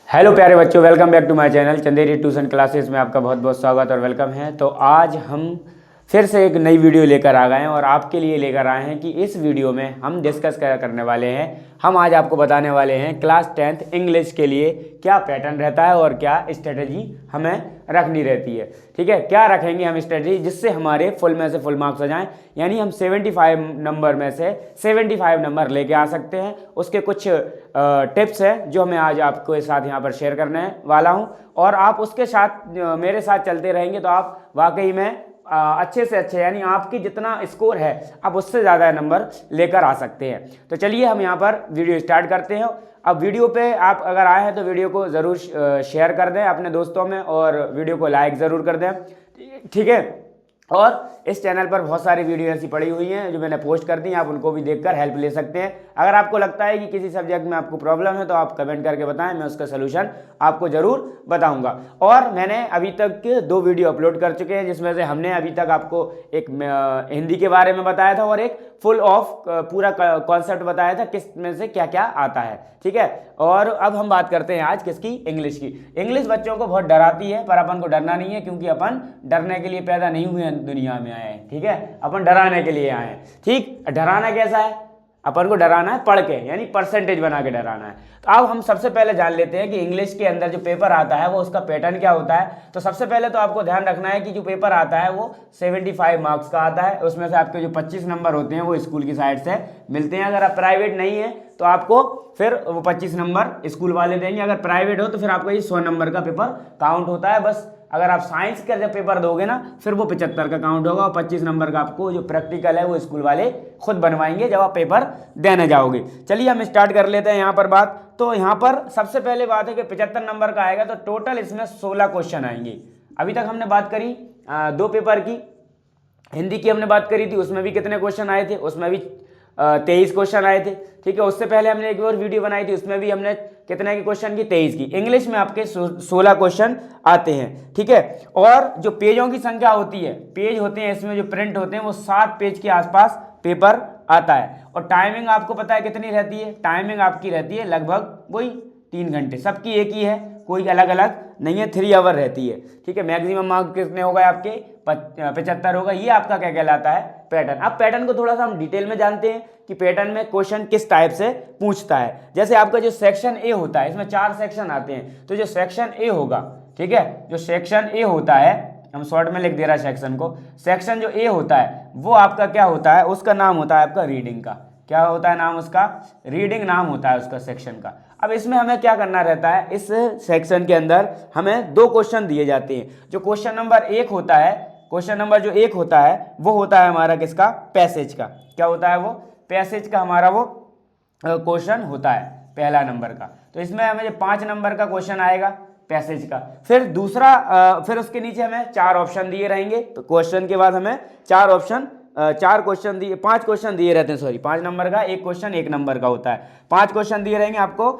Hello प्यारे बच्चों, welcome back to my channel Chanderi tuition classes में आपका बहुत बहुत स्वागत और वेलकम है। तो आज हम फिर से एक नई वीडियो लेकर आ गए हैं और आपके लिए लेकर आए हैं कि इस वीडियो में हम डिस्कस करने वाले हैं। हम आज आपको बताने वाले हैं क्लास 10th इंग्लिश के लिए क्या पैटर्न रहता है और क्या स्ट्रेटजी हमें रखनी रहती है। ठीक है, क्या रखेंगे हम स्ट्रेटजी जिससे हमारे फुल में से फुल मार्क्स आ जाएं, यानी हम 75 नंबर में से 75 नंबर लेके आ सकते हैं। उसके कुछ टिप्स हैं जो मैं आज आपके साथ यहाँ पर शेयर करने वाला हूँ और आप उसके साथ मेरे साथ चलते रहेंगे तो आप वाकई में अच्छे से अच्छे, यानी आपकी जितना स्कोर है आप उससे ज़्यादा नंबर लेकर आ सकते हैं। तो चलिए हम यहाँ पर वीडियो स्टार्ट करते हैं। अब वीडियो पे आप अगर आए हैं तो वीडियो को ज़रूर शेयर कर दें अपने दोस्तों में और वीडियो को लाइक ज़रूर कर दें, ठीक है। और इस चैनल पर बहुत सारी वीडियो ऐसी पड़ी हुई हैं जो मैंने पोस्ट कर दी हैं, आप उनको भी देखकर हेल्प ले सकते हैं। अगर आपको लगता है कि किसी सब्जेक्ट में आपको प्रॉब्लम है तो आप कमेंट करके बताएं, मैं उसका सलूशन आपको ज़रूर बताऊंगा। और मैंने अभी तक के 2 वीडियो अपलोड कर चुके हैं जिसमें से हमने अभी तक आपको एक हिंदी के बारे में बताया था और एक फुल ऑफ पूरा कॉन्सेप्ट बताया था किस में से क्या क्या आता है, ठीक है। और अब हम बात करते हैं आज किसकी, इंग्लिश की। इंग्लिश बच्चों को बहुत डराती है पर अपन को डरना नहीं है, क्योंकि अपन डरने के लिए पैदा नहीं हुए हैं, दुनिया में आए हैं, ठीक है। अपन डराने के लिए आए हैं, ठीक। डराना कैसा है, अपन को डराना है पढ़ के, यानी परसेंटेज बना के डराना है। तो अब हम सबसे पहले जान लेते हैं कि इंग्लिश के अंदर जो पेपर आता है वो उसका पैटर्न क्या होता है। तो सबसे पहले तो आपको ध्यान रखना है कि जो पेपर आता है वो 75 मार्क्स का आता है। उसमें से आपके जो 25 नंबर होते हैं वो स्कूल की साइड से मिलते हैं। अगर आप प्राइवेट नहीं है तो आपको फिर वो 25 नंबर स्कूल वाले देंगे। अगर प्राइवेट हो तो फिर आपका ये 100 नंबर का पेपर काउंट होता है। बस अगर आप साइंस का जब पेपर दोगे ना फिर वो 75 का काउंट होगा और 25 नंबर का आपको जो प्रैक्टिकल है वो स्कूल वाले खुद बनवाएंगे जब आप पेपर देने जाओगे। चलिए हम स्टार्ट कर लेते हैं यहाँ पर बात। तो यहाँ पर सबसे पहले बात है कि 75 नंबर का आएगा तो टोटल इसमें 16 क्वेश्चन आएंगे। अभी तक हमने बात करी 2 पेपर की, हिंदी की हमने बात करी थी, उसमें भी कितने क्वेश्चन आए थे, उसमें भी 23 क्वेश्चन आए थे, ठीक है। उससे पहले हमने एक और वीडियो बनाई थी, उसमें भी हमने कितने के क्वेश्चन की, 23 की। इंग्लिश में आपके 16 क्वेश्चन आते हैं, ठीक है। और जो पेजों की संख्या होती है, पेज होते हैं इसमें जो प्रिंट होते हैं वो 7 पेज के आसपास पेपर आता है। और टाइमिंग आपको पता है कितनी रहती है, टाइमिंग आपकी रहती है लगभग वही 3 घंटे, सबकी एक ही है, कोई अलग अलग नहीं है, 3 आवर रहती है, ठीक है। मैक्सिमम मार्क्स कितने होगा आपके 75 होगा। ये आपका क्या कहलाता है, पैटर्न। अब पैटर्न को थोड़ा सा हम डिटेल में जानते हैं कि पैटर्न में क्वेश्चन किस टाइप से पूछता है। जैसे आपका जो सेक्शन ए होता है, इसमें 4 सेक्शन आते हैं, तो जो सेक्शन ए होगा, ठीक है, जो सेक्शन ए होता है, हम शॉर्ट में लिख दे रहा है सेक्शन को, सेक्शन जो ए होता है वो आपका क्या होता है, उसका नाम होता है आपका रीडिंग का। क्या होता है नाम उसका, रीडिंग नाम होता है उसका सेक्शन का। अब इसमें हमें क्या करना रहता है, इस सेक्शन के अंदर हमें 2 क्वेश्चन दिए जाते हैं। जो क्वेश्चन नंबर 1 होता है, क्वेश्चन नंबर जो 1 होता है वो होता है हमारा किसका, पैसेज का। क्या होता है वो, पैसेज का हमारा वो क्वेश्चन होता है पहला नंबर का। तो इसमें हमें जो 5 नंबर का क्वेश्चन आएगा पैसेज का। फिर दूसरा फिर उसके नीचे हमें 4 ऑप्शन दिए रहेंगे। तो क्वेश्चन के बाद हमें 4 ऑप्शन 4 क्वेश्चन दिए, 5 क्वेश्चन दिए रहते हैं, सॉरी 5 नंबर का एक क्वेश्चन 1 नंबर का होता है। 5 क्वेश्चन दिए रहेंगे आपको,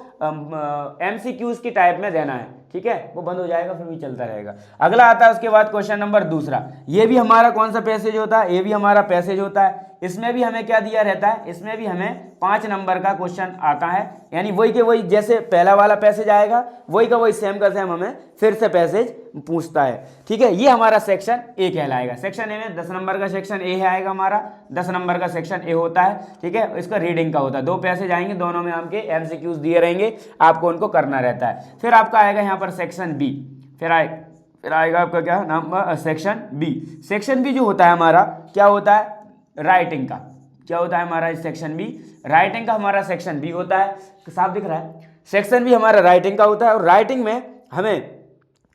MCQs की टाइप में देना है, ठीक है। वो बंद हो जाएगा फिर भी चलता रहेगा। अगला आता है उसके बाद क्वेश्चन नंबर दूसरा। ये भी हमारा कौन सा पैसेज होता है, ये भी हमारा पैसेज होता है। इसमें भी हमें क्या दिया रहता है, इसमें भी हमें 5 नंबर का क्वेश्चन आता है, यानी वही के वही जैसे पहला वाला पैसेज आएगा वही का वही सेम का सेम हमें फिर से पैसेज पूछता है, ठीक है। ये हमारा सेक्शन ए कहलाएगा। सेक्शन ए में 10 नंबर का सेक्शन ए आएगा हमारा, 10 नंबर का सेक्शन ए होता है, ठीक है। इसका रीडिंग का होता है, 2 पैसेज आएंगे, दोनों में हमके MCQs दिए रहेंगे, आपको उनको करना रहता है। फिर आपका आएगा यहाँ पर सेक्शन बी, फिर आएगा आपका क्या नाम, सेक्शन बी। सेक्शन बी जो होता है हमारा क्या होता है, राइटिंग का। क्या होता है हमारा सेक्शन बी, राइटिंग का हमारा सेक्शन बी होता है। साफ दिख रहा है, सेक्शन बी हमारा राइटिंग का होता है। और राइटिंग में हमें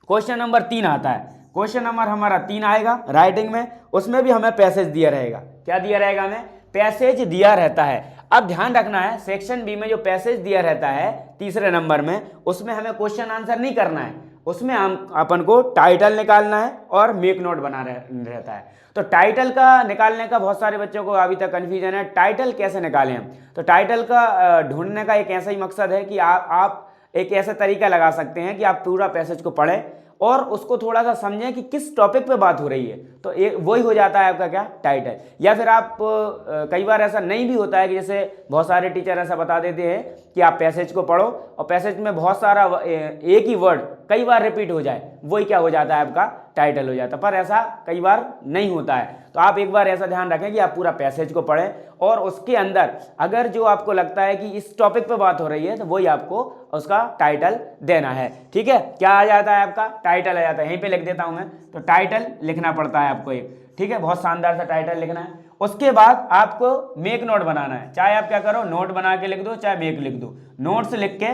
क्वेश्चन नंबर 3 आता है, क्वेश्चन नंबर हमारा 3 आएगा राइटिंग में। उसमें भी हमें पैसेज दिया रहेगा। क्या दिया रहेगा, हमें पैसेज दिया रहता है। अब ध्यान रखना है, सेक्शन बी में जो पैसेज दिया रहता है तीसरे नंबर में, उसमें हमें क्वेश्चन आंसर नहीं करना है, उसमें हम अपन को टाइटल निकालना है और मेक नोट बना रहता है। तो टाइटल का निकालने का बहुत सारे बच्चों को अभी तक कन्फ्यूजन है, टाइटल कैसे निकालें हम। तो टाइटल का ढूंढने का एक ऐसा ही मकसद है कि आप एक ऐसा तरीका लगा सकते हैं कि आप पूरा पैसेज को पढ़ें और उसको थोड़ा सा समझें कि किस टॉपिक पे बात हो रही है, तो वही हो जाता है आपका क्या, टाइटल। या फिर आप कई बार ऐसा नहीं भी होता है कि जैसे बहुत सारे टीचर ऐसा बता देते हैं कि आप पैसेज को पढ़ो और पैसेज में बहुत सारा एक ही वर्ड कई बार रिपीट हो जाए, वही क्या हो जाता है आपका टाइटल हो जाता है। पर ऐसा कई बार नहीं होता है, तो आप एक बार ऐसा ध्यान रखें कि आप पूरा पैसेज को पढ़ें और उसके अंदर अगर जो आपको लगता है कि इस टॉपिक पे बात हो रही है तो वही आपको उसका टाइटल देना है। ठीक है, क्या आ जाता है आपका, टाइटल आ जाता है। यहीं पे लिख देता हूं मैं, तो टाइटल लिखना पड़ता है आपको एक। ठीक है, बहुत शानदार सा टाइटल लिखना है। उसके बाद आपको मेक नोट बनाना है, चाहे आप क्या करो, नोट बना के लिख दो, चाहे मेक लिख दो। नोट्स लिख के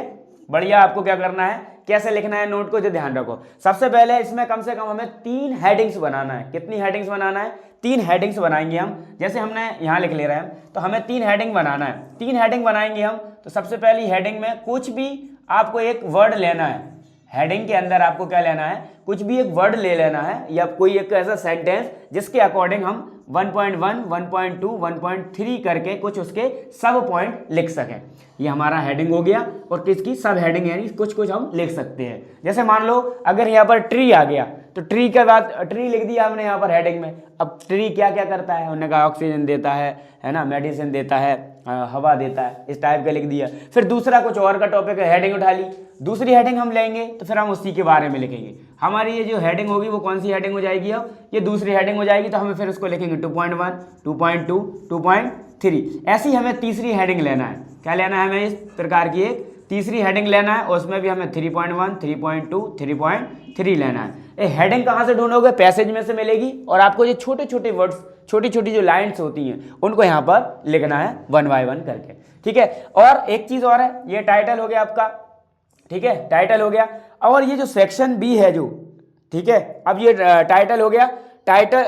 बढ़िया आपको क्या करना है, कैसे लिखना है नोट को, जो ध्यान रखो। सबसे पहले इसमें कम से कम हमें 3 हेडिंग्स बनाना है। कितनी हेडिंग्स बनाना है, 3 हेडिंग्स बनाएंगे हम। जैसे हमने यहाँ लिख ले रहे हैं, तो हमें 3 हेडिंग बनाना है। 3 हेडिंग बनाएंगे हम। तो सबसे पहली हेडिंग में कुछ भी आपको एक वर्ड लेना है। हेडिंग के अंदर आपको क्या लेना है, कुछ भी एक वर्ड ले लेना है, या कोई एक ऐसा सेंटेंस जिसके अकॉर्डिंग हम 1.1, 1.2, 1.3 करके कुछ उसके सब पॉइंट लिख सकें। ये हमारा हेडिंग हो गया। और किसकी सब हेडिंग, यानी कुछ कुछ हम लिख सकते हैं। जैसे मान लो अगर यहाँ पर ट्री आ गया, तो ट्री के बाद ट्री लिख दिया हमने यहाँ पर हेडिंग में। अब ट्री क्या क्या करता है, उन्होंने कहा ऑक्सीजन देता है ना, मेडिसिन देता है, हवा देता है, इस टाइप का लिख दिया। फिर दूसरा कुछ और का टॉपिक है, हेडिंग उठा ली। दूसरी हेडिंग हम लेंगे तो फिर हम उसी के बारे में लिखेंगे। हमारी ये जो हेडिंग होगी वो कौन सी हेडिंग हो जाएगी, अब ये दूसरी हेडिंग हो जाएगी। तो हमें फिर उसको लिखेंगे 2.1, 2.2, 2.3। ऐसी हमें तीसरी हेडिंग लेना है। क्या लेना है, हमें इस प्रकार की एक तीसरी हेडिंग लेना है, और उसमें भी हमें 3.1, 3.2, 3.3 लेना है। ये हेडिंग कहाँ से ढूंढोगे, पैसेज में से मिलेगी। और आपको ये छोटे छोटे वर्ड्स, छोटी छोटी जो लाइन्स होती हैं, उनको यहाँ पर लिखना है 1 by 1 करके। ठीक है, और एक चीज़ और है, ये टाइटल हो गया आपका। ठीक है, टाइटल हो गया। और ये जो सेक्शन बी है जो, ठीक है, अब ये टाइटल हो गया। टाइटल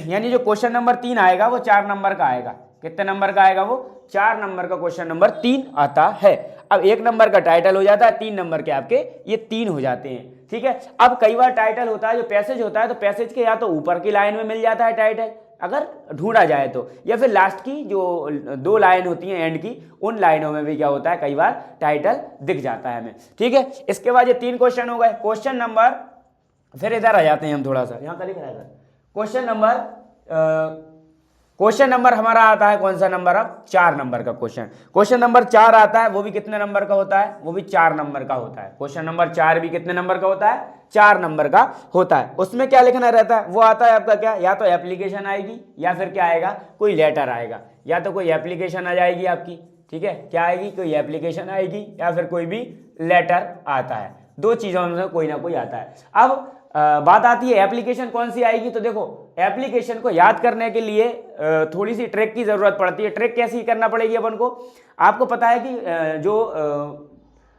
यानी जो क्वेश्चन नंबर 3 आएगा वो 4 नंबर का आएगा। कितने नंबर का आएगा, वो 4 नंबर का क्वेश्चन नंबर 3 आता है। अब 1 नंबर का टाइटल हो जाता है, 3 नंबर के आपके ये 3 हो जाते हैं। ठीक है, अब कई बार टाइटल होता है जो पैसेज होता है, तो पैसेज के या तो ऊपर की लाइन में मिल जाता है टाइटल अगर ढूंढा जाए तो, या फिर लास्ट की जो 2 लाइन होती हैं एंड की, उन लाइनों में भी क्या होता है, कई बार टाइटल दिख जाता है हमें। ठीक है, इसके बाद ये 3 क्वेश्चन हो गए। क्वेश्चन नंबर, फिर इधर आ जाते हैं हम, थोड़ा सा यहाँ का लिख रहा है। क्वेश्चन नंबर हमारा आता है कौन सा नंबर, अब 4 नंबर का क्वेश्चन नंबर 4 आता है। वो भी कितने नंबर का होता है, वो भी 4 नंबर का होता है। क्वेश्चन नंबर 4 भी कितने नंबर का होता है, 4 नंबर का होता है। उसमें क्या लिखना रहता है, वो आता है आपका क्या, या तो एप्लीकेशन आएगी, या फिर क्या आएगा, कोई लेटर आएगा। या तो कोई एप्लीकेशन आ जाएगी आपकी, ठीक है, क्या आएगी, कोई एप्लीकेशन आएगी, या फिर कोई भी लेटर आता है। 2 चीज़ों में से कोई ना कोई आता है। अब बात आती है एप्लीकेशन कौन सी आएगी। तो देखो, एप्लीकेशन को याद करने के लिए थोड़ी सी ट्रिक की जरूरत पड़ती है। ट्रिक कैसी करना पड़ेगी अपन को, आपको पता है कि जो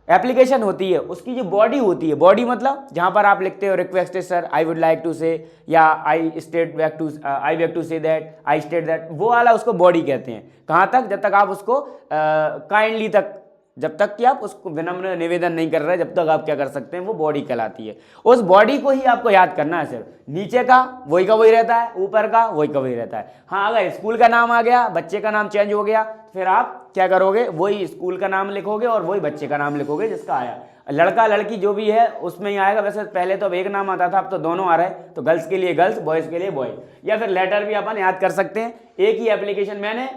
एप्लीकेशन होती है उसकी जो बॉडी होती है, बॉडी मतलब जहां पर आप लिखते हो request sir, I would like to say, या I wake to say that, I state that, वो वाला उसको बॉडी कहते हैं। कहां तक, जब तक आप उसको काइंडली तक, जब तक कि आप उसको विनम्र निवेदन नहीं कर रहे, जब तक आप क्या कर सकते हैं, वो बॉडी कहलाती है। उस बॉडी को ही आपको याद करना है। सिर्फ नीचे का वही का वही रहता है, ऊपर का वही का वही रहता है। हाँ, अगर स्कूल का नाम आ गया, बच्चे का नाम चेंज हो गया, फिर आप क्या करोगे, वही स्कूल का नाम लिखोगे और वही बच्चे का नाम लिखोगे जिसका आया। लड़का लड़की जो भी है उसमें ही आएगा। वैसे पहले तो अब एक नाम आता था, अब तो दोनों आ रहे हैं। तो गर्ल्स के लिए गर्ल्स, बॉयज़ के लिए बॉय, या फिर लेटर भी अपन याद कर सकते हैं। एक ही एप्लीकेशन, मैंने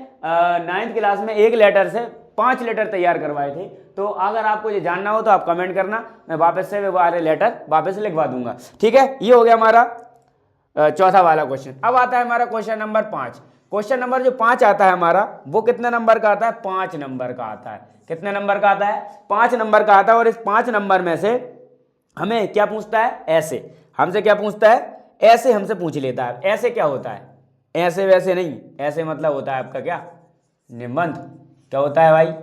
9th क्लास में एक लेटर से 5 लेटर तैयार करवाए थे। तो अगर आपको ये जानना हो तो आप कमेंट करना, मैं वापस से वो वाले लेटर वापस लिखवा दूंगा। ठीक है, ये हो गया हमारा चौथा वाला क्वेश्चन। अब आता है हमारा क्वेश्चन नंबर 5। क्वेश्चन नंबर जो 5 आता है हमारा, वो कितने नंबर का आता है, 5 नंबर का आता है। कितने नंबर का आता है, 5 नंबर का आता है। और इस 5 नंबर में से हमें क्या पूछता है, ऐसे हमसे क्या पूछता है, ऐसे हमसे पूछ लेता है। ऐसे क्या होता है, ऐसे वैसे नहीं, ऐसे मतलब होता है आपका क्या, निबंध। क्या होता है भाई,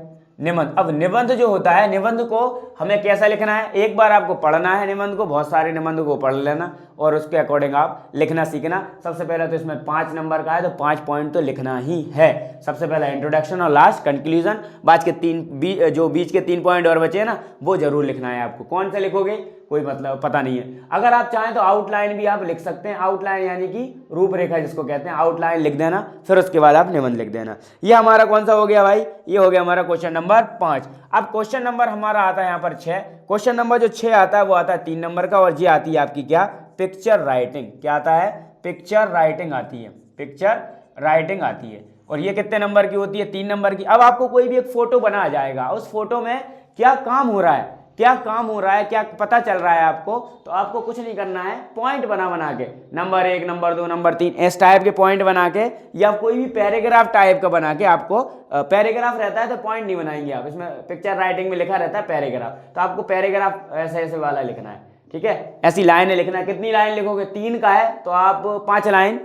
निबंध। अब निबंध जो होता है, निबंध को हमें कैसा लिखना है, एक बार आपको पढ़ना है निबंध को, बहुत सारे निबंध को पढ़ लेना, और उसके अकॉर्डिंग आप लिखना सीखना। सबसे पहले तो इसमें 5 नंबर का है तो 5 पॉइंट तो लिखना ही है। सबसे पहला इंट्रोडक्शन और लास्ट कंक्लूजन, बाद के जो बीच के 3 पॉइंट और बचे हैं ना, वो जरूर लिखना है आपको। कौन से लिखोगे कोई मतलब पता नहीं है। अगर आप चाहें तो आउटलाइन भी आप लिख सकते हैं। आउटलाइन यानी कि रूपरेखा जिसको कहते हैं, आउटलाइन लिख देना, फिर उसके बाद आप निबंध लिख देना। ये हमारा कौन सा हो गया भाई, ये हो गया हमारा क्वेश्चन नंबर 5। अब क्वेश्चन नंबर हमारा आता है यहाँ पर 6। क्वेश्चन नंबर जो 6 आता है वो आता है 3 नंबर का, और ये आती है आपकी क्या, पिक्चर राइटिंग। क्या आता है, पिक्चर राइटिंग आती है, पिक्चर राइटिंग आती है। और ये कितने नंबर की होती है, 3 नंबर की। अब आपको कोई भी एक फोटो बनाया जाएगा, उस फोटो में क्या काम हो रहा है, क्या काम हो रहा है, क्या पता चल रहा है आपको, तो आपको कुछ नहीं करना है, पॉइंट बना के नंबर 1, नंबर 2, नंबर 3 इस टाइप के पॉइंट बना के, या कोई भी पैराग्राफ टाइप का बना के, आपको पैराग्राफ रहता है तो पॉइंट नहीं बनाएंगे आप, इसमें पिक्चर राइटिंग में लिखा रहता है पैराग्राफ, तो आपको पैराग्राफ ऐसे ऐसे वाला लिखना है, ठीक है, ऐसी लाइनें लिखना है। कितनी लाइन लिखोगे, 3 का है तो आप 5 लाइन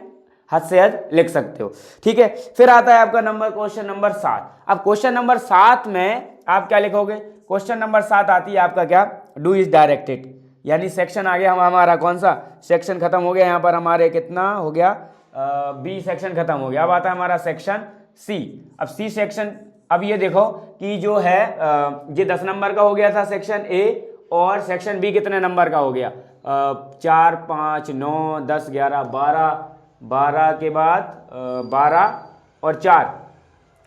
हद से हद लिख सकते हो, ठीक है। फिर आता है आपका क्वेश्चन नंबर 7। अब क्वेश्चन नंबर 7 में आप क्या लिखोगे, क्वेश्चन नंबर 7 आती है आपका क्या, डू इज डायरेक्टेड, यानी सेक्शन आ गया हमारा कौन सा, सेक्शन खत्म हो गया। यहाँ पर हमारे कितना हो गया, बी सेक्शन खत्म हो गया। अब आता है हमारा सेक्शन सी। अब सी सेक्शन, अब ये देखो कि जो है ये 10 नंबर का हो गया था सेक्शन ए, और सेक्शन बी कितने नंबर का हो गया, 4, 5, 9, 10, 11, 12 के बाद 12 और 4,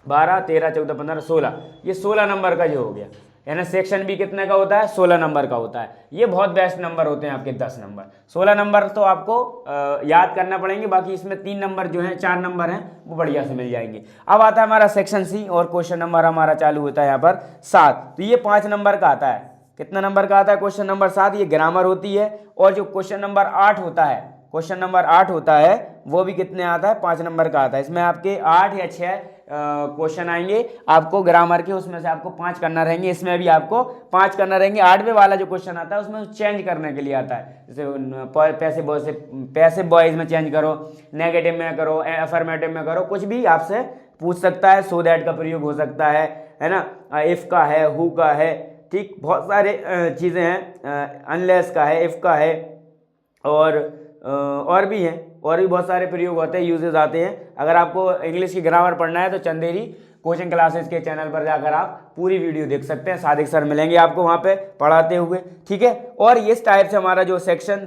12, 13, 14, 15, 16, ये 16 नंबर का जो हो गया। यानी सेक्शन बी कितने का होता है, 16 नंबर का होता है। ये बहुत बेस्ट नंबर होते हैं आपके 10 नंबर। 16 नंबर तो आपको याद करना पड़ेंगे, बाकी इसमें 3 नंबर जो हैं, 4 नंबर हैं, वो बढ़िया से मिल जाएंगे। अब आता है हमारा सेक्शन सी, और क्वेश्चन नंबर हमारा चालू होता है यहाँ पर 7। तो ये 5 नंबर का आता है। कितना नंबर का आता है, क्वेश्चन नंबर 7, ये ग्रामर होती है। और जो क्वेश्चन नंबर 8 होता है, क्वेश्चन नंबर 8 होता है, वो भी कितने आता है, 5 नंबर का आता है। इसमें आपके 8 या 6 क्वेश्चन आएंगे आपको ग्रामर के, उसमें से आपको 5 करना रहेंगे। इसमें भी आपको 5 करना रहेंगे। 8वें वाला जो क्वेश्चन आता है उसमें चेंज करने के लिए आता है, जैसे पैसिव वॉइस में चेंज करो, नेगेटिव में करो, अफर्मेटिव में करो, कुछ भी आपसे पूछ सकता है। सो दैट का प्रयोग हो सकता है ना, इफ का है, हु का है, ठीक, बहुत सारे चीज़ें हैं, अनलेस का है, इफ का है, और भी हैं, और भी बहुत सारे प्रयोग होते हैं, यूजेस आते हैं। अगर आपको इंग्लिश की ग्रामर पढ़ना है तो चंदेरी कोचिंग क्लासेस के चैनल पर जाकर आप पूरी वीडियो देख सकते हैं। सादिक सर मिलेंगे आपको वहाँ पे पढ़ाते हुए, ठीक है। और इस टाइप से हमारा जो सेक्शन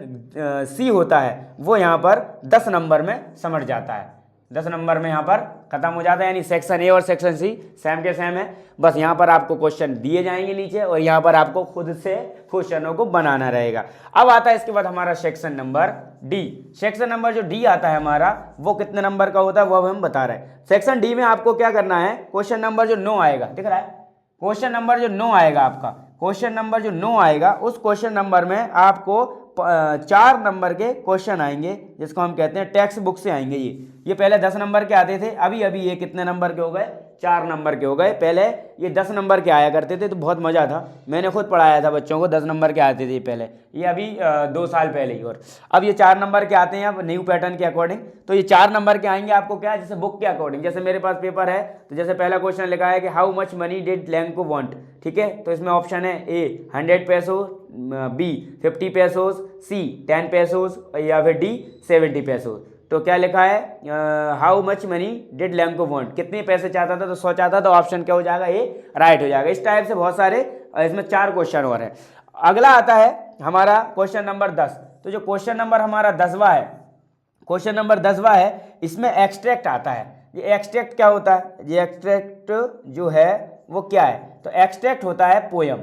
सी होता है वो यहाँ पर 10 नंबर में समझ जाता है, 10 नंबर में यहाँ पर खत्म हो जाता है। यानी सेक्शन ए और सेक्शन सी सेम के सेम है, बस यहाँ पर आपको क्वेश्चन दिए जाएंगे नीचे, और यहाँ पर आपको खुद से क्वेश्चनों को बनाना रहेगा। अब आता है इसके बाद हमारा section number D. Section number जो डी आता है हमारा, वो कितने नंबर का होता है वो अब हम बता रहे हैं। सेक्शन डी में आपको क्या करना है, क्वेश्चन नंबर जो 9 आएगा, दिख रहा है, क्वेश्चन नंबर जो 9 आएगा आपका, क्वेश्चन नंबर जो 9 आएगा, उस क्वेश्चन नंबर में आपको 4 नंबर के क्वेश्चन आएंगे, जिसको हम कहते हैं टेक्स्ट बुक से आएंगे। ये पहले 10 नंबर के आते थे, अभी ये कितने नंबर के हो गए, 4 नंबर के हो गए। पहले ये 10 नंबर के आया करते थे, तो बहुत मज़ा था, मैंने खुद पढ़ाया था बच्चों को, 10 नंबर के आते थे पहले, ये अभी 2 साल पहले ही। और अब ये 4 नंबर के आते हैं अब न्यू पैटर्न के अकॉर्डिंग। तो ये 4 नंबर के आएंगे आपको क्या, जैसे बुक के अकॉर्डिंग। जैसे मेरे पास पेपर है, तो जैसे पहला क्वेश्चन लिखा है कि how much money did Lanco want, ठीक है, तो इसमें ऑप्शन है ए 100 पैसो, बी 50 पैसोस, सी 10 पैसोस, या फिर डी 70 पैसोस। तो क्या लिखा है, how much money did Lanco want, कितने पैसे चाहता था, तो 100 चाहता, तो ऑप्शन क्या हो जाएगा, ए राइट हो जाएगा। इस टाइप से बहुत सारे, इसमें 4 क्वेश्चन और हैं। अगला आता है हमारा क्वेश्चन नंबर 10। तो जो क्वेश्चन नंबर हमारा 10वां है, क्वेश्चन नंबर 10वां है, इसमें एक्सट्रैक्ट आता है। ये एक्सट्रैक्ट क्या होता है, ये एक्सट्रैक्ट जो है वो क्या है, तो एक्सट्रैक्ट होता है पोयम।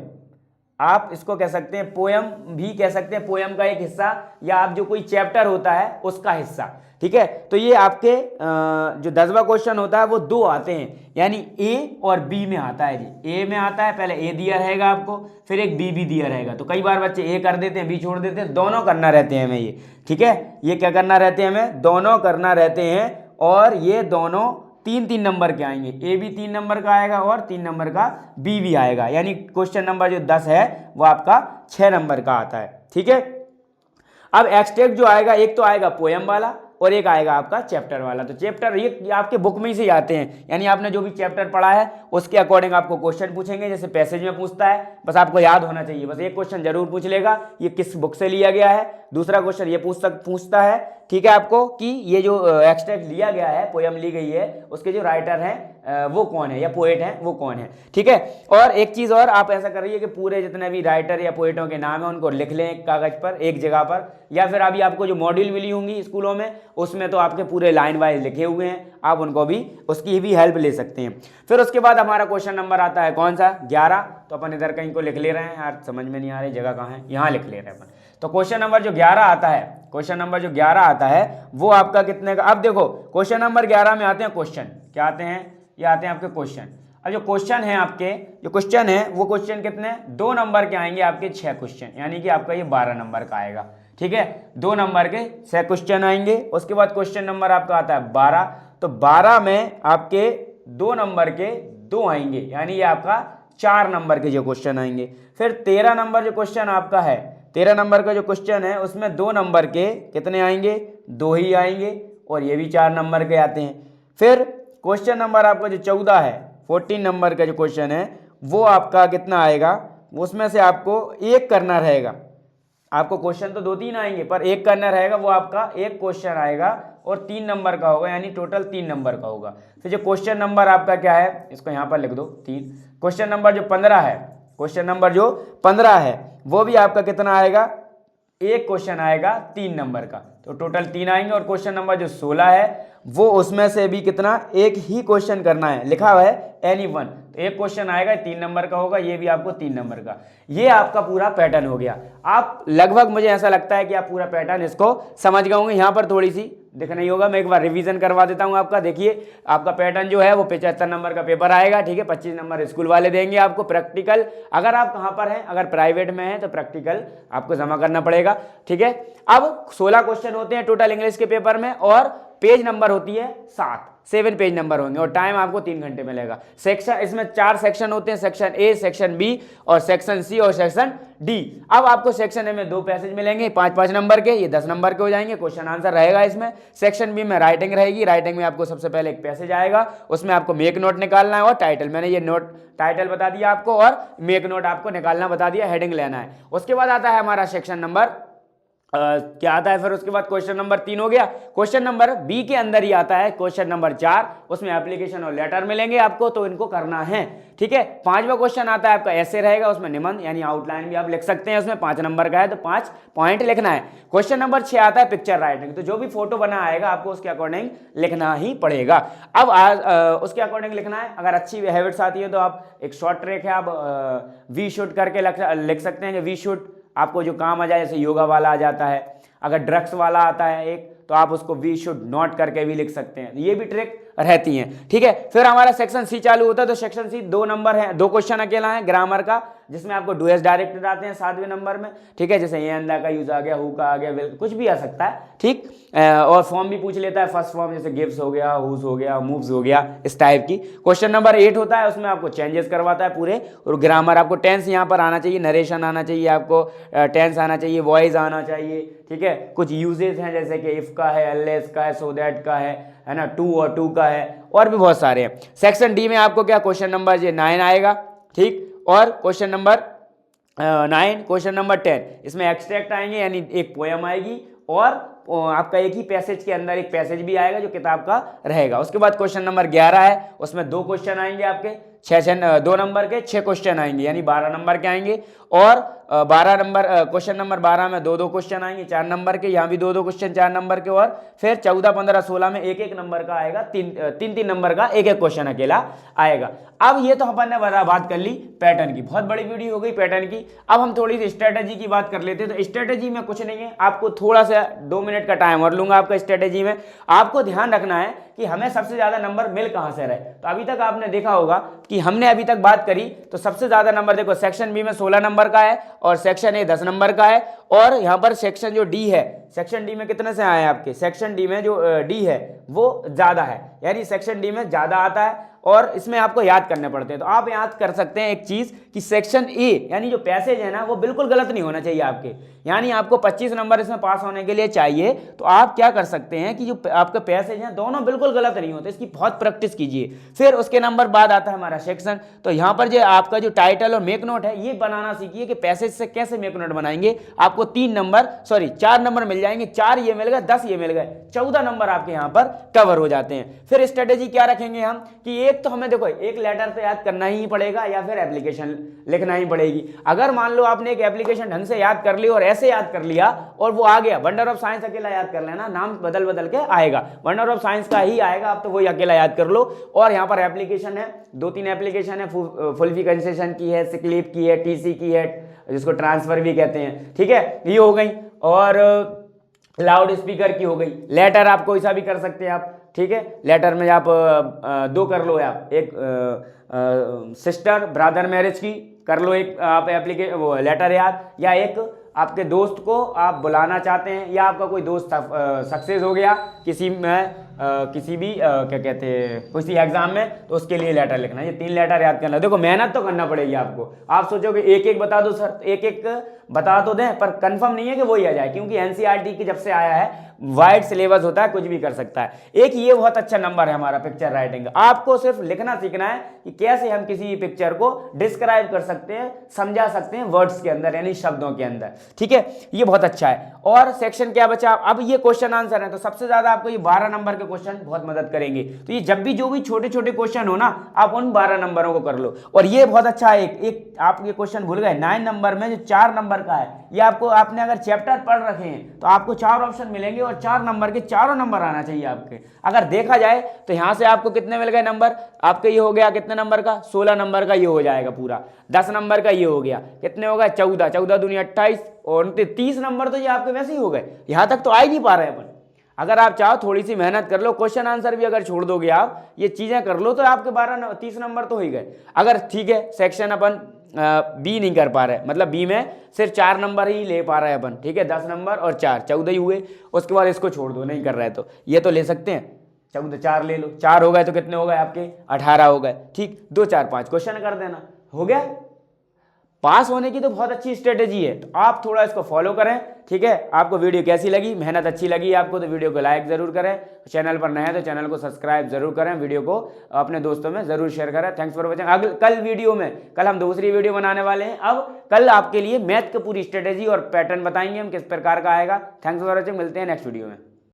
आप इसको कह सकते हैं पोयम भी कह सकते हैं, पोयम का एक हिस्सा, या आप जो कोई चैप्टर होता है उसका हिस्सा, ठीक है। तो ये आपके जो 10वां क्वेश्चन होता है वो 2 आते हैं, यानी ए और बी में आता है जी। ए में आता है, पहले ए दिया रहेगा आपको, फिर एक बी भी दिया रहेगा। तो कई बार बच्चे ए कर देते हैं, बी छोड़ देते हैं, दोनों करना रहते हैं हमें ये, ठीक है। ये क्या करना रहते हैं हमें, दोनों करना रहते हैं, और ये दोनों 3-3 नंबर के आएंगे। ए भी 3 नंबर का आएगा और 3 नंबर का बी भी आएगा। यानी क्वेश्चन नंबर जो 10 है वो आपका 6 नंबर का आता है, ठीक है। अब एक्सट्रैक्ट जो आएगा, एक तो आएगा पोयम वाला, और एक आएगा आपका चैप्टर वाला। तो चैप्टर ये आपके बुक में ही से आते हैं, यानी आपने जो भी चैप्टर पढ़ा है उसके अकॉर्डिंग आपको क्वेश्चन पूछेंगे, जैसे पैसेज में पूछता है, बस आपको याद होना चाहिए। बस एक क्वेश्चन जरूर पूछ लेगा ये किस बुक से लिया गया है, दूसरा क्वेश्चन ये पूछता है, ठीक है, आपको कि ये जो एक्सट्रैक्ट लिया गया है, पोयम ली गई है, उसके जो राइटर हैं वो कौन है या पोएट हैं वो कौन है, ठीक है। और एक चीज़ और आप ऐसा करिए कि पूरे जितने भी राइटर या पोएटों के नाम है उनको लिख लें एक कागज पर, एक जगह पर, या फिर अभी आपको जो मॉड्यूल मिली होंगी स्कूलों में उसमें तो आपके पूरे लाइन वाइज लिखे हुए हैं, आप उनको भी उसकी भी हेल्प ले सकते हैं। फिर उसके बाद हमारा क्वेश्चन नंबर आता है कौन सा, 11। तो अपन इधर कहीं को लिख ले रहे हैं, यार समझ में नहीं आ रही जगह कहाँ है, यहाँ लिख ले रहे हैं अपन। तो क्वेश्चन नंबर जो 11 आता है, क्वेश्चन नंबर जो 11 आता है वो आपका कितने का, अब देखो क्वेश्चन नंबर 11 में आते हैं क्वेश्चन, क्या आते हैं, ये आते हैं आपके क्वेश्चन। अब जो क्वेश्चन है आपके, जो क्वेश्चन है वो क्वेश्चन कितने, 2 नंबर के आएंगे आपके 6 क्वेश्चन, यानी कि आपका ये 12 नंबर का आएगा, ठीक है। 2 नंबर के 6 क्वेश्चन आएंगे। उसके बाद क्वेश्चन नंबर आपका आता है 12, तो 12 में आपके 2 नंबर के 2 आएंगे, यानी ये आपका 4 नंबर के जो क्वेश्चन आएंगे। फिर 13 नंबर जो क्वेश्चन आपका है, 13 नंबर का जो क्वेश्चन है उसमें 2 नंबर के कितने आएंगे, 2 ही आएंगे, और ये भी 4 नंबर के आते हैं। फिर क्वेश्चन नंबर आपका जो 14 है, 14 नंबर का जो क्वेश्चन है वो आपका कितना आएगा, उसमें से आपको एक करना रहेगा, आपको क्वेश्चन तो 2-3 आएंगे पर एक करना रहेगा, वो आपका एक क्वेश्चन आएगा और 3 नंबर का होगा, यानी टोटल 3 नंबर का होगा। फिर जो क्वेश्चन नंबर आपका क्या है, इसको यहाँ पर लिख दो 3। क्वेश्चन नंबर जो 15 है, क्वेश्चन नंबर जो 15 है वो भी आपका कितना आएगा, एक क्वेश्चन आएगा 3 नंबर का, तो टोटल 3 आएंगे। और क्वेश्चन नंबर जो 16 है वो उसमें से भी कितना, एक ही क्वेश्चन करना है, लिखा हुआ है एनी वन, तो एक क्वेश्चन आएगा 3 नंबर का होगा, ये भी आपको 3 नंबर का। ये आपका पूरा पैटर्न हो गया। आप लगभग, मुझे ऐसा लगता है कि आप पूरा पैटर्न इसको समझ गए होंगे। यहाँ पर थोड़ी सी दिख नहीं होगा, मैं एक बार रिवीजन करवा देता हूँ आपका। देखिए आपका पैटर्न जो है वो 75 नंबर का पेपर आएगा, ठीक है। 25 नंबर स्कूल वाले देंगे आपको प्रैक्टिकल, अगर आप कहाँ पर हैं, अगर प्राइवेट में हैं तो प्रैक्टिकल आपको जमा करना पड़ेगा, ठीक है। अब 16 क्वेश्चन होते हैं टोटल इंग्लिश के पेपर में, और पेज नंबर होती है 7 पेज नंबर होंगे, और टाइम आपको 3 घंटे मिलेगा। सेक्शन, इसमें 4 सेक्शन होते हैं, सेक्शन ए, सेक्शन बी और सेक्शन सी और सेक्शन डी। अब आपको सेक्शन ए में 2 पैसेज मिलेंगे 5-5 नंबर के, ये 10 नंबर के हो जाएंगे, क्वेश्चन आंसर रहेगा इसमें। सेक्शन बी में राइटिंग रहेगी, राइटिंग में आपको सबसे पहले एक पैसेज आएगा, उसमें आपको मेक नोट निकालना है और टाइटल, मैंने ये नोट टाइटल बता दिया आपको, और मेक नोट आपको निकालना बता दिया, हेडिंग लेना है। उसके बाद आता है हमारा सेक्शन नंबर क्या आता है, फिर उसके बाद क्वेश्चन नंबर 3 हो गया। क्वेश्चन नंबर बी के अंदर ही आता है क्वेश्चन नंबर 4, उसमें एप्लीकेशन और लेटर मिलेंगे आपको, तो इनको करना है, ठीक है। 5वां क्वेश्चन आता है आपका ऐसे रहेगा, उसमें निबंध यानी आउटलाइन भी आप लिख सकते हैं, उसमें 5 नंबर का है तो 5 पॉइंट लिखना है। क्वेश्चन नंबर 6 आता है पिक्चर राइटिंग, तो जो भी फोटो बना आएगा आपको उसके अकॉर्डिंग लिखना ही पड़ेगा। अब उसके अकॉर्डिंग लिखना है। अगर अच्छी हैबिट्स आती है तो आप एक शॉर्ट ट्रिक है, आप वी शुड करके लिख सकते हैं कि वी शुड आपको जो काम आ जाए, जैसे योगा वाला आ जाता है, अगर ड्रग्स वाला आता है एक, तो आप उसको वी शुड नॉट करके भी लिख सकते हैं, ये भी ट्रिक रहती हैं, ठीक है। फिर हमारा सेक्शन सी चालू होता है, तो सेक्शन सी 2 नंबर है, 2 क्वेश्चन अकेला है ग्रामर का, जिसमें आपको डू एस डायरेक्टेड आते हैं 7वें नंबर में, ठीक है। जैसे ये अंदा का यूज आ गया, हु का आ गया, विल, कुछ भी आ सकता है, ठीक। और फॉर्म भी पूछ लेता है, फर्स्ट फॉर्म जैसे गिव्स हो गया, हुज हो गया, मूव्स हो गया, इस टाइप की। क्वेश्चन नंबर 8 होता है, उसमें आपको चेंजेस करवाता है पूरे, और ग्रामर आपको टेंस यहाँ पर आना चाहिए, नरेशन आना चाहिए आपको, टेंस आना चाहिए, वॉइस आना चाहिए, ठीक है। कुछ यूजेस हैं जैसे कि इफ का है, अनलेस का है, सो दैट का है ना, टू और टू का है, और भी बहुत सारे हैं। सेक्शन डी में आपको क्या क्वेश्चन नंबर 9 आएगा, ठीक। और क्वेश्चन नंबर 9, क्वेश्चन नंबर 10, इसमें एक्सट्रैक्ट आएंगे, यानी एक पोयम आएगी, और आपका एक ही पैसेज के अंदर एक पैसेज भी आएगा जो किताब का रहेगा। उसके बाद क्वेश्चन नंबर 11 है, उसमें 2 क्वेश्चन आएंगे आपके, 2 नंबर के 6 क्वेश्चन आएंगे, यानी 12 नंबर के आएंगे। और 12 नंबर क्वेश्चन नंबर 12 में 2-2 क्वेश्चन आएंगे 4 नंबर के, यहाँ भी 2-2 क्वेश्चन 4 नंबर के। और फिर 14, 15, 16 में 1-1 नंबर का आएगा, 3-3 नंबर का 1-1 क्वेश्चन अकेला आएगा। अब ये तो अपन ने बात कर ली पैटर्न की, बहुत बड़ी वीडियो हो गई पैटर्न की। अब हम थोड़ी सी स्ट्रेटेजी की बात कर लेते हैं। तो स्ट्रेटेजी में कुछ नहीं है, आपको थोड़ा सा 2 मिनट का टाइम और लूंगा आपका स्ट्रेटेजी में। आपको ध्यान रखना है कि हमें सबसे ज्यादा नंबर मिल कहां से रहे। तो अभी तक आपने देखा होगा कि हमने अभी तक बात करी, तो सबसे ज्यादा नंबर देखो सेक्शन बी में 16 नंबर का है, और सेक्शन ए 10 नंबर का है। और यहाँ पर सेक्शन जो डी है, सेक्शन डी में कितने से आए आपके, सेक्शन डी में जो डी है वो ज्यादा है, यानी सेक्शन डी में ज्यादा आता है। और इसमें आपको याद करने पड़ते हैं। तो आप याद कर सकते हैं एक चीज़ कि सेक्शन ए यानी जो पैसेज है ना वो बिल्कुल गलत नहीं होना चाहिए आपके, यानी आपको 25 नंबर इसमें पास होने के लिए चाहिए। तो आप क्या कर सकते हैं कि जो आपके पैसेज हैं दोनों बिल्कुल गलत नहीं होते, इसकी बहुत प्रैक्टिस कीजिए। फिर उसके नंबर बाद आता है हमारा सेक्शन। तो यहाँ पर जो आपका जो टाइटल और मेक नोट है ये बनाना सीखिए कि पैसेज से कैसे मेक नोट बनाएंगे। आपको 4 नंबर मिल जाएंगे, 4 ये मिल गए, 10 ये मिल गए, 14 नंबर आपके यहाँ पर कवर हो जाते हैं। फिर स्ट्रेटेजी क्या रखेंगे हम कि एक तो हमें देखो एक लेटर तो याद करना ही पड़ेगा या फिर एप्लीकेशन लिखना ही पड़ेगी। अगर मान लो आपने एक एप्लीकेशन ढंग से याद कर ली और ऐसे याद कर लिया और वो आ गया, वंडर ऑफ साइंस अकेला याद कर लेना, नाम बदल बदल के आएगा, वंडर ऑफ साइंस का ही आएगा, आप तो वही अकेला याद कर लो। और यहाँ पर एप्लीकेशन है, 2-3 एप्लीकेशन है, फुल्फी कंसेशन की है, सिकलीप की है, टीसी की है, जिसको ट्रांसफर भी कहते हैं, ठीक है, ये हो गई। और लाउड स्पीकर की हो गई। लेटर आप कोई सा भी कर सकते हैं आप, ठीक है, लेटर में आप 2 कर लो, आप एक सिस्टर ब्रदर मैरिज की कर लो, एक आप वो लेटर याद, या एक आपके दोस्त को आप बुलाना चाहते हैं, या आपका कोई दोस्त सक्सेस हो गया किसी में किसी भी क्या कहते हैं किसी एग्जाम में, तो उसके लिए लेटर लिखना। ये 3 लेटर याद करना। देखो मेहनत तो करना पड़ेगी आपको। आप सोचोगे एक एक बता दो सर, एक एक बता तो दें, पर कंफर्म नहीं है कि वही आ जाए, क्योंकि एनसीईआरटी की जब से आया है वाइड सिलेबस होता है, कुछ भी कर सकता है। एक ये बहुत अच्छा नंबर है हमारा पिक्चर राइटिंग का। आपको सिर्फ लिखना सीखना है कि कैसे हम किसी पिक्चर को डिस्क्राइब कर सकते हैं, समझा सकते हैं वर्ड्स के अंदर, यानी शब्दों के अंदर, ठीक है, ये बहुत अच्छा है। और सेक्शन क्या बचा, अब ये क्वेश्चन आंसर है, तो सबसे ज्यादा आपको ये 12 नंबर के क्वेश्चन बहुत मदद करेंगे। तो ये जब भी जो भी छोटे छोटे क्वेश्चन हो ना, आप उन 12 नंबरों को कर लो। और ये बहुत अच्छा है, एक आप ये क्वेश्चन भूल गए, 9 नंबर में जो 4 नंबर का है, ये आपको आपने अगर चैप्टर पढ़ रखे हैं तो आपको 4 ऑप्शन मिलेंगे और 4 नंबर के चारों नंबर आना चाहिए आपके। अगर देखा जाए तो यहां से आपको कितने मिल गए नंबर, आपके ये हो गया कितने नंबर का, 16 नंबर का ये हो जाएगा पूरा, 10 नंबर का ये हो गया, कितने हो गए 14, 14 दूनी 28 और 30 नंबर तो ये आपके वैसे ही हो गए। यहां तक तो आ ही नहीं पा रहे हैं अपन। अगर आप चाहो थोड़ी सी मेहनत कर लो, क्वेश्चन आंसर भी अगर छोड़ दोगे आप, ये चीजें कर लो, तो आपके 30 नंबर तो हो ही गए। अगर ठीक है सेक्शन अपन बी नहीं कर पा रहे, मतलब बी में सिर्फ 4 नंबर ही ले पा रहे हैं अपन, ठीक है, 10 नंबर और 4, 14 ही हुए। उसके बाद इसको छोड़ दो, नहीं कर रहे तो ये तो ले सकते हैं 14, 4 ले लो, 4 हो गए तो कितने हो गए आपके 18 हो गए, ठीक, 2 4 5 क्वेश्चन कर देना, हो गया। पास होने की तो बहुत अच्छी स्ट्रेटेजी है, तो आप थोड़ा इसको फॉलो करें, ठीक है। आपको वीडियो कैसी लगी, मेहनत अच्छी लगी आपको तो वीडियो को लाइक जरूर करें, चैनल पर नए हैं तो चैनल को सब्सक्राइब जरूर करें, वीडियो को अपने दोस्तों में जरूर शेयर करें। Thanks for watching. कल वीडियो में कल हम दूसरी वीडियो बनाने वाले हैं। अब कल आपके लिए मैथ की पूरी स्ट्रेटेजी और पैटर्न बताएंगे हम किस प्रकार का आएगा। थैंक्स फॉर वॉचिंग, मिलते हैं नेक्स्ट वीडियो में।